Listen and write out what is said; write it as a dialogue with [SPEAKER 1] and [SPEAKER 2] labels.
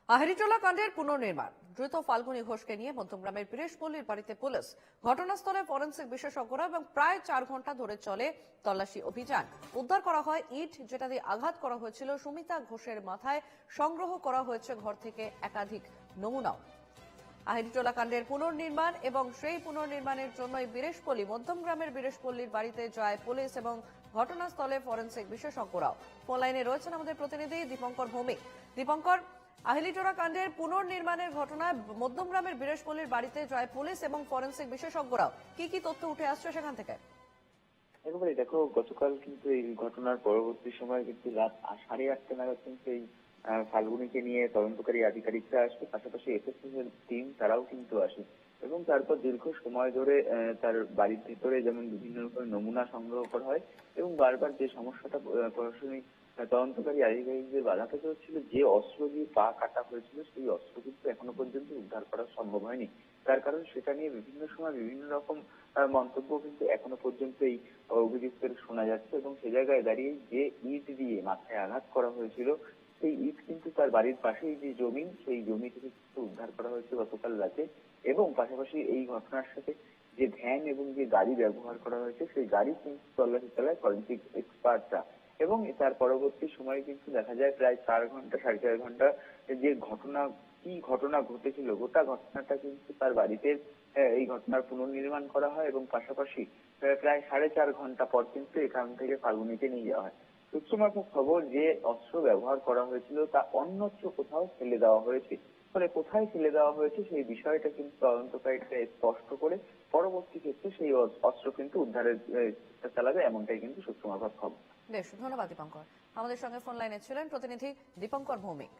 [SPEAKER 1] আহেরিটোলা কাণ্ডের পুনর্নির্মাণ দ্রুত ফাল্গুনী ঘোষকে নিয়ে মধ্যমগ্রামের বীরেশপল্লীর বাড়িতে পুলিশ। ঘটনাস্থলে ফরেন্সিক বিশেষজ্ঞরা এবং প্রায় 4 ঘন্টা ধরে চলে তল্লাশি অভিযান। উদ্ধার করা হয় ইট, যেটা দিয়ে আঘাত করা হয়েছিল সুমিতা ঘোষের মাথায়। সংগ্রহ করা হয়েছে ঘর থেকে একাধিক নমুনাও। আহেরিটোলা কাণ্ডের পুনর্নির্মাণ এবং সেই পুনর্নির্মাণের জন্যই বীরেশপল্লী মধ্যমগ্রামের বীরেশপল্লীর বাড়িতে যায় পুলিশ এবং ঘটনাস্থলে ফরেন্সিক বিশেষজ্ঞরাও। ফোন লাইনে রয়েছেন আমাদের প্রতিনিধি দীপঙ্কর ভৌমিক। দীপঙ্কর, আহেরিটোলা কাণ্ডের পুনর্নির্মাণের ঘটনায় মধ্যমগ্রামের বীরেশপল্লীর বাড়িতে যায় পুলিশ এবং ফরেন্সিক বিশেষজ্ঞরাও, কি কি তথ্য উঠে আসছে সেখান থেকে?
[SPEAKER 2] একেবারে দেখো, গতকাল কিন্তু এই ঘটনার পরবর্তী সময় কিন্তু রাত 8:30 নাগাদ কিন্তু এই ফাল্গুনীকে নিয়ে তদন্তকারী আধিকারিকরা আসে, পাশাপাশি এসএসএফ এর টিম তারাও কিন্তু আসে এবং তারপর দীর্ঘ সময় ধরে তার বাড়ির ভিতরে যেমন বিভিন্ন রকমের নমুনা সংগ্রহ করা হয় এবং বারবার যে সমস্যাটা প্রশাসনিক তদন্তকারী আধিকারিকদের বাধা পেতে হচ্ছিল, যে অস্ত্র দিয়ে পা কাটা হয়েছিল সেই অস্ত্র কিন্তু এখনো পর্যন্ত উদ্ধার করা সম্ভব হয়নি। তার কারণ সেটা নিয়ে বিভিন্ন সময় বিভিন্ন রকম মন্তব্য কিন্তু এখনো পর্যন্ত এই অভিযুক্তের শোনা যাচ্ছে এবং সে জায়গায় দাঁড়িয়ে যে ইট দিয়ে মাথায় আঘাত করা হয়েছিল সেই ইট কিন্তু তার বাড়ির পাশেই যে জমি, সেই জমি থেকে কিন্তু উদ্ধার করা হয়েছে গতকাল রাতে। এবং পাশাপাশি এই ঘটনার সাথে যে ভ্যান এবং যে গাড়ি ব্যবহার করা হয়েছে সেই গাড়ি কিন্তু তল্লাশি চালায় ফরেন্সিক এক্সপার্টরা। এবং তার পরবর্তী সময়ে কিন্তু দেখা যায় প্রায় 4 ঘন্টা 4.5 ঘন্টা যে ঘটনা ঘটেছিল, গোটা ঘটনাটা কিন্তু তার বাড়িতে এই ঘটনার পুনর্নির্মাণ করা হয় এবং পাশাপাশি প্রায় 4.5 ঘন্টা পর কিন্তু এখান থেকে ফাল্গুনীকে নিয়ে যাওয়া হয়। সূত্রমারফত খবর, যে অস্ত্র ব্যবহার করা হয়েছিল তা অন্যত্র কোথাও ফেলে দেওয়া হয়েছে। ফলে কোথায় ফেলে দেওয়া হয়েছে সেই বিষয়টা কিন্তু তদন্তকারীরা স্পষ্ট করে পরবর্তী ক্ষেত্রে সেই অস্ত্র কিন্তু উদ্ধারের চেষ্টা চালাবে, এমনটাই কিন্তু সূত্রমারফত খবর।
[SPEAKER 1] বেশ, ধন্যবাদ দীপঙ্কর। আমাদের সঙ্গে ফোন লাইনে ছিলেন প্রতিনিধি দীপঙ্কর ভৌমিক।